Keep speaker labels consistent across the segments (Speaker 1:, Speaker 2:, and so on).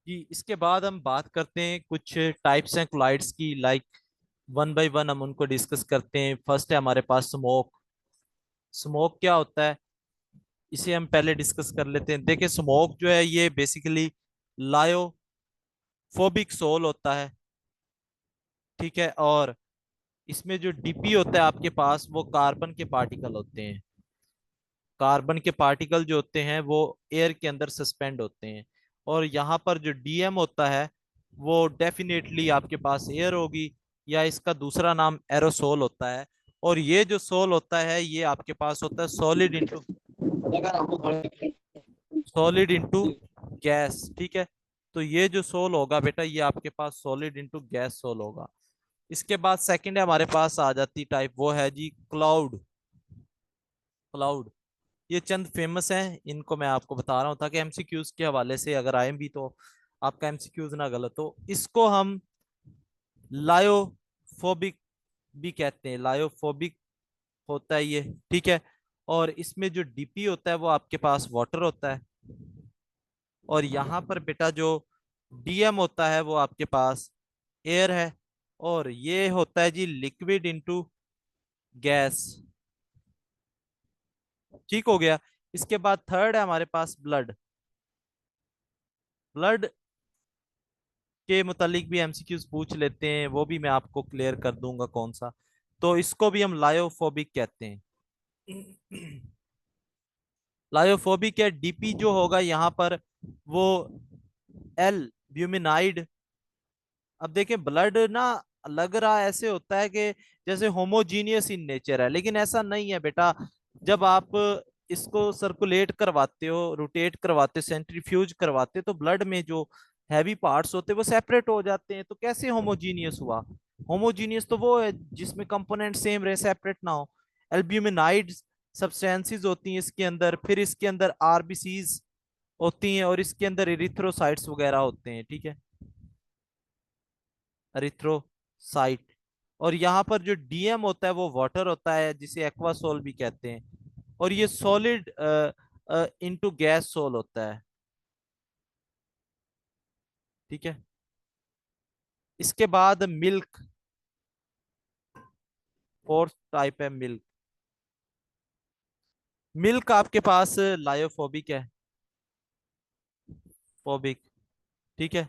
Speaker 1: जी, इसके बाद हम बात करते हैं कुछ टाइप्स हैं क्लाइड्स की, लाइक वन बाय वन हम उनको डिस्कस करते हैं। फर्स्ट है हमारे पास स्मोक। स्मोक क्या होता है, इसे हम पहले डिस्कस कर लेते हैं। देखिए, स्मोक जो है ये बेसिकली लायोफोबिक सोल होता है, ठीक है। और इसमें जो डीपी होता है आपके पास, वो कार्बन के पार्टिकल होते हैं। कार्बन के पार्टिकल जो होते हैं वो एयर के अंदर सस्पेंड होते हैं। और यहाँ पर जो डीएम होता है वो डेफिनेटली आपके पास एयर होगी, या इसका दूसरा नाम एरोसोल होता है। और ये जो सोल होता है ये आपके पास होता है सॉलिड इंटू गैस, ठीक है। तो ये जो सोल होगा बेटा, ये आपके पास सॉलिड इंटू गैस सोल होगा। इसके बाद सेकंड है हमारे पास आ जाती टाइप, वो है जी क्लाउड। क्लाउड, ये चंद फेमस हैं, इनको मैं आपको बता रहा हूँ ताकि एमसीक्यूज के हवाले से अगर आए भी तो आपका एमसीक्यूज ना गलत हो। इसको हम लायोफोबिक भी कहते हैं, लायोफोबिक होता है ये, ठीक है। और इसमें जो डीपी होता है वो आपके पास वाटर होता है। और यहाँ पर बेटा जो डीएम होता है वो आपके पास एयर है। और ये होता है जी लिक्विड इनटू गैस, ठीक हो गया। इसके बाद थर्ड है हमारे पास ब्लड। ब्लड के मुतालिक भी एमसीक्यूज पूछ लेते हैं, वो भी मैं आपको क्लियर कर दूंगा कौन सा। तो इसको भी हम लायोफोबिक कहते हैं। लायोफोबिक है, डीपी जो होगा यहाँ पर वो एल ब्यूमिनाइड। अब देखें, ब्लड ना लग रहा ऐसे होता है कि जैसे होमोजीनियस इन नेचर है, लेकिन ऐसा नहीं है बेटा। जब आप इसको सर्कुलेट करवाते हो, रोटेट करवाते, सेंट्रीफ्यूज करवाते, तो ब्लड में जो हैवी पार्ट्स होते हैं वो सेपरेट हो जाते हैं। तो कैसे होमोजीनियस हुआ? होमोजीनियस तो वो है जिसमें कंपोनेंट सेम रहे, सेपरेट ना हो। एल्ब्यूमिनाइड सब्सटेंसेस होती हैं इसके अंदर, फिर इसके अंदर आरबीसीज होती हैं, और इसके अंदर इरिथ्रोसाइट्स वगैरह होते हैं, ठीक है, एरिथ्रोसाइट। और यहाँ पर जो डीएम होता है वो वाटर होता है, जिसे एक्वासोल भी कहते हैं। और ये सॉलिड इनटू गैस सोल होता है, ठीक है। इसके बाद मिल्क, फोर्थ टाइप है मिल्क। मिल्क आपके पास लायोफोबिक है, फोबिक, ठीक है,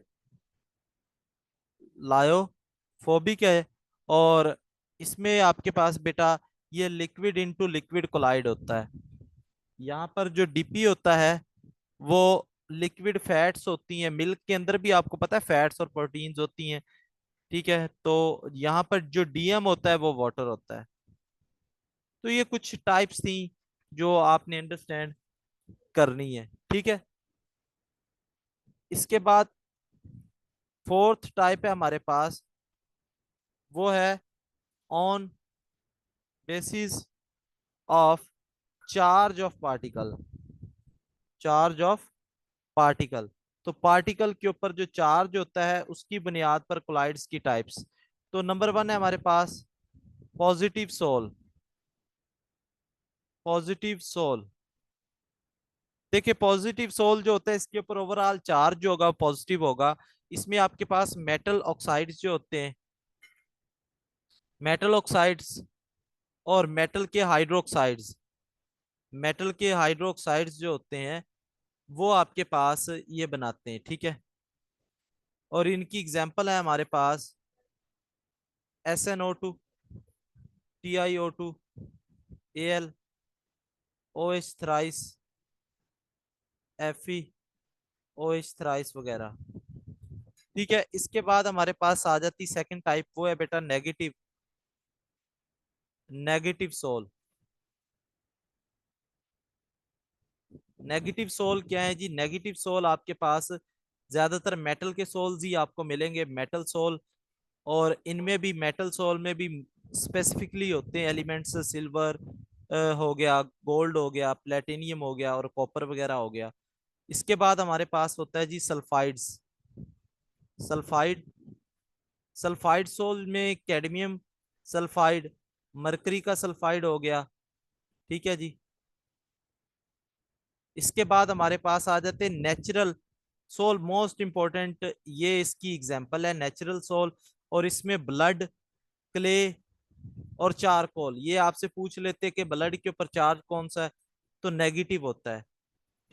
Speaker 1: लायोफोबिक है। और इसमें आपके पास बेटा ये लिक्विड इनटू लिक्विड कोलाइड होता है। यहाँ पर जो डीपी होता है वो लिक्विड फैट्स होती हैं। मिल्क के अंदर भी आपको पता है फैट्स और प्रोटीन्स होती हैं, ठीक है। तो यहाँ पर जो डीएम होता है वो वाटर होता है। तो ये कुछ टाइप्स थी जो आपने अंडरस्टैंड करनी है, ठीक है। इसके बाद फोर्थ टाइप है हमारे पास, वो है on basis of charge of particle. Charge of particle, तो पार्टिकल के ऊपर जो चार्ज होता है उसकी बुनियाद पर कोलाइड्स की टाइप्स। तो नंबर वन है हमारे पास पॉजिटिव सोल। पॉजिटिव सोल, देखिए पॉजिटिव सोल जो होता है इसके ऊपर ओवरऑल चार्ज जो होगा पॉजिटिव होगा। इसमें आपके पास मेटल ऑक्साइड्स जो होते हैं, मेटल ऑक्साइड्स और मेटल के हाइड्रोक्साइड्स, मेटल के हाइड्रोक्साइड्स जो होते हैं वो आपके पास ये बनाते हैं, ठीक है। और इनकी एग्जांपल है हमारे पास SnO2, TiO2, Al, OH thrice, Fe, OH thrice वगैरह, ठीक है। इसके बाद हमारे पास आ जाती सेकंड टाइप, वो है बेटा negative. Negative sol. Negative sol क्या है जी? नेगेटिव सोल आपके पास ज्यादातर मेटल के सोल्स ही आपको मिलेंगे, मेटल सोल। और इनमें भी मेटल सोल में भी स्पेसिफिकली होते हैं एलिमेंट्स, सिल्वर हो गया, गोल्ड हो गया, प्लेटिनियम हो गया और कॉपर वगैरह हो गया। इसके बाद हमारे पास होता है जी सल्फाइड्स। सल्फाइड, सल्फाइड सोल में कैडमियम सल्फाइड, मरकरी का सल्फाइड हो गया, ठीक है जी। इसके बाद हमारे पास आ जाते हैं नेचुरल सोल मोस्ट इंपॉर्टेंट, ये इसकी एग्जांपल है, नेचुरल सोल। और इसमें ब्लड, क्ले और चारकोल, ये आपसे पूछ लेते कि ब्लड के ऊपर चार्ज कौन सा है, तो नेगेटिव होता है।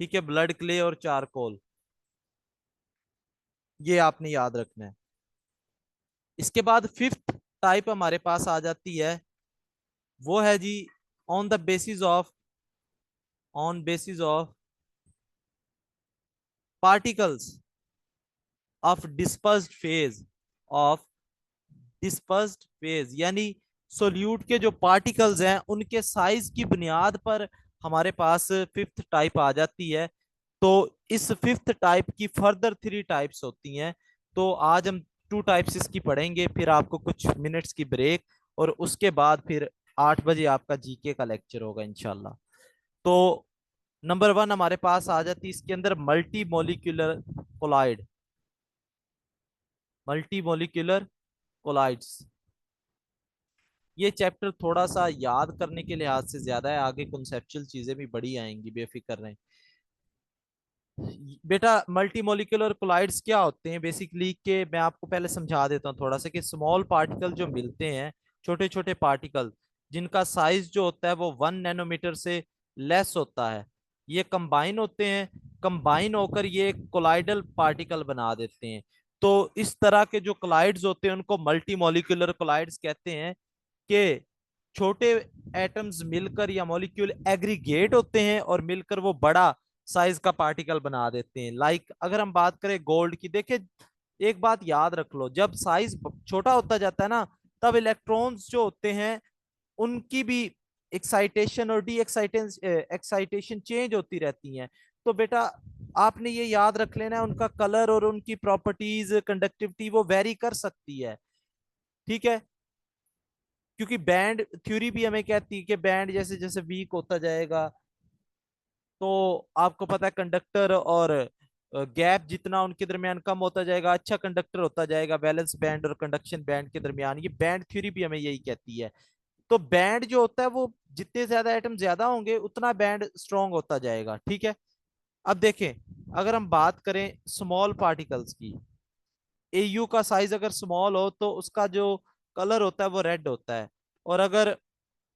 Speaker 1: ठीक है, ब्लड, क्ले और चारकोल, ये आपने याद रखना है। इसके बाद फिफ्थ टाइप हमारे पास आ जाती है, वो है जी on the basis of, on basis of particles of dispersed phase, of dispersed phase, यानी सोल्यूट के जो पार्टिकल्स हैं उनके साइज की बुनियाद पर हमारे पास फिफ्थ टाइप आ जाती है। तो इस फिफ्थ टाइप की फर्दर थ्री टाइप्स होती हैं। तो आज हम टू टाइप्स इसकी पढ़ेंगे, फिर आपको कुछ मिनट्स की ब्रेक, और उसके बाद फिर 8 बजे आपका जीके का लेक्चर होगा इंशाल्लाह। तो नंबर वन हमारे पास आ जाती है इसके अंदर, multi molecular colloid, multi molecular colloids. ये चैप्टर थोड़ा सा याद करने के लिहाज से ज्यादा है, आगे कॉन्सेप्चुअल चीजें भी बड़ी आएंगी, बेफिक्र रहें। बेटा मल्टी मोलिकुलर कोलाइड्स क्या होते हैं बेसिकली, के मैं आपको पहले समझा देता हूँ थोड़ा सा, कि स्मॉल पार्टिकल जो मिलते हैं, छोटे छोटे पार्टिकल जिनका साइज जो होता है वो 1 नैनोमीटर से लेस होता है, ये कंबाइन होते हैं। कंबाइन होकर ये कोलाइडल पार्टिकल बना देते हैं। तो इस तरह के जो कोलाइड्स होते हैं उनको मल्टी मोलिकुलर कोलाइड्स कहते हैं, कि छोटे एटम्स मिलकर या मॉलिक्यूल एग्रीगेट होते हैं और मिलकर वो बड़ा साइज का पार्टिकल बना देते हैं। लाइक अगर हम बात करें गोल्ड की, देखिए एक बात याद रख लो, जब साइज छोटा होता जाता है ना, तब इलेक्ट्रॉन्स जो होते हैं उनकी भी एक्साइटेशन और डी एक्साइटेशन एक्साइटेशन चेंज होती रहती हैं। तो बेटा आपने ये याद रख लेना है, उनका कलर और उनकी प्रॉपर्टीज, कंडक्टिविटी वो वेरी कर सकती है। ठीक है, क्योंकि बैंड थ्योरी भी हमें कहती है कि बैंड जैसे जैसे वीक होता जाएगा, तो आपको पता है कंडक्टर और गैप जितना उनके दरमियान कम होता जाएगा, अच्छा कंडक्टर होता जाएगा, बैलेंस बैंड और कंडक्शन बैंड के दरमियान। ये बैंड थ्योरी भी हमें यही कहती है। तो बैंड जो होता है वो जितने ज्यादा एटम ज्यादा होंगे उतना बैंड स्ट्रांग होता जाएगा। ठीक है, अब देखें, अगर हम बात करें स्मॉल पार्टिकल्स की, एयू का साइज अगर स्मॉल हो तो उसका जो कलर होता है वो रेड होता है, और अगर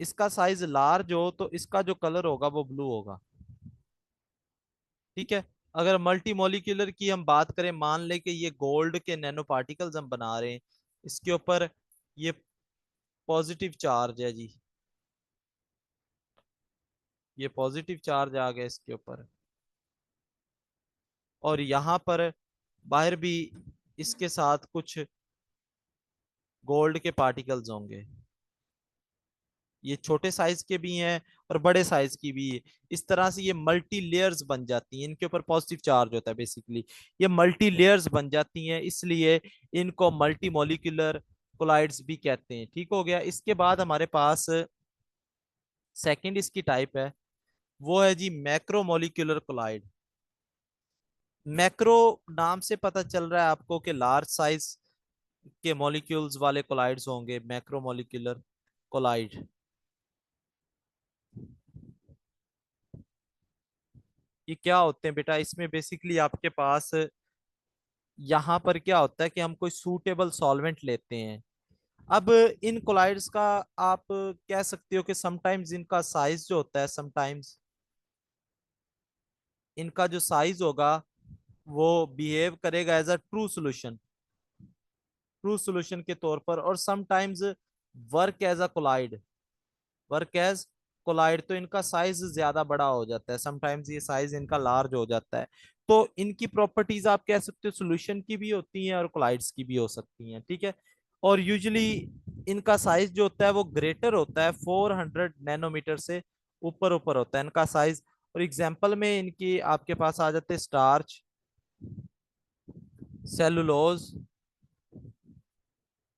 Speaker 1: इसका साइज लार्ज हो तो इसका जो कलर होगा वो ब्लू होगा। ठीक है, अगर मल्टी मॉलिक्यूलर की हम बात करें, मान ले कि ये गोल्ड के नैनो पार्टिकल्स हम बना रहे हैं, इसके ऊपर ये पॉजिटिव चार्ज है जी, ये पॉजिटिव चार्ज आ गया इसके ऊपर, और यहाँ पर बाहर भी इसके साथ कुछ गोल्ड के पार्टिकल्स होंगे। ये छोटे साइज के भी हैं और बड़े साइज की भी है। इस तरह से ये मल्टी लेयर्स बन जाती हैं, इनके ऊपर पॉजिटिव चार्ज होता है बेसिकली, ये मल्टी लेयर्स बन जाती हैं, इसलिए इनको मल्टी मॉलिक्यूलर कोलाइड्स भी कहते हैं। ठीक हो गया। इसके बाद हमारे पास सेकंड इसकी टाइप है, वो है जी मैक्रो मॉलिक्यूलर कोलाइड। मैक्रो नाम से पता चल रहा है आपको कि लार्ज साइज के मॉलिक्यूल्स वाले कोलाइड्स होंगे, मैक्रो मॉलिक्यूलर कोलाइड। ये क्या होते हैं बेटा, इसमें बेसिकली आपके पास यहाँ पर क्या होता है कि हम कोई सूटेबल सॉल्वेंट लेते हैं। अब इन कोलाइड्स का आप कह सकते हो कि समटाइम्स इनका साइज जो होता है, समटाइम्स इनका जो साइज होगा वो बिहेव करेगा as a true solution, true solution के तौर पर, और sometimes work as a colloid, work as colloid. तो इनका साइज ज्यादा बड़ा हो जाता है, समटाइम्स ये साइज इनका लार्ज हो जाता है। तो इनकी प्रॉपर्टीज आप कह सकते हो सोल्यूशन की भी होती हैं और कोलाइड्स की भी हो सकती हैं। ठीक है, और यूजुअली इनका साइज जो होता है वो ग्रेटर होता है, 400 नैनोमीटर से ऊपर ऊपर होता है इनका साइज। और एग्जाम्पल में इनकी आपके पास आ जाते हैं स्टार्च, सेलुलोज,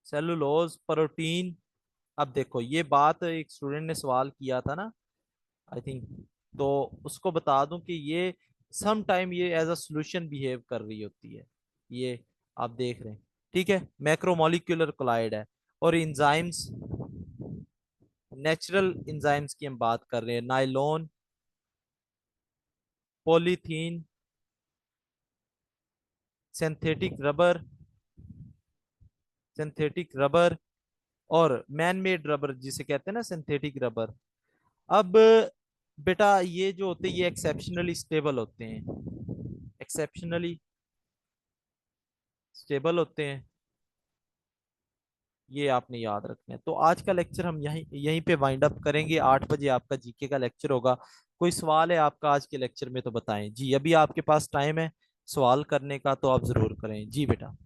Speaker 1: सेलुलोज, प्रोटीन। अब देखो ये बात एक स्टूडेंट ने सवाल किया था ना, आई थिंक, तो उसको बता दूं कि ये सम टाइम ये एज अ सॉल्यूशन बिहेव कर रही होती है, ये आप देख रहे हैं। ठीक है, मैक्रोमोलिक्यूलर कोलाइड है। और इंजाइम्स, नेचुरल इंजाइम्स की हम बात कर रहे हैं, nylon, polythene, synthetic rubber, synthetic rubber और मैन मेड रबर जिसे कहते हैं ना सिंथेटिक रबर। अब बेटा ये जो होते हैं ये एक्सेप्शनली स्टेबल होते हैं, एक्सेप्शनली स्टेबल होते हैं, ये आपने याद रखना है। तो आज का लेक्चर हम यहीं यहीं पे वाइंड अप करेंगे। 8 बजे आपका जीके का लेक्चर होगा। कोई सवाल है आपका आज के लेक्चर में तो बताएं जी, अभी आपके पास टाइम है सवाल करने का, तो आप जरूर करें जी बेटा।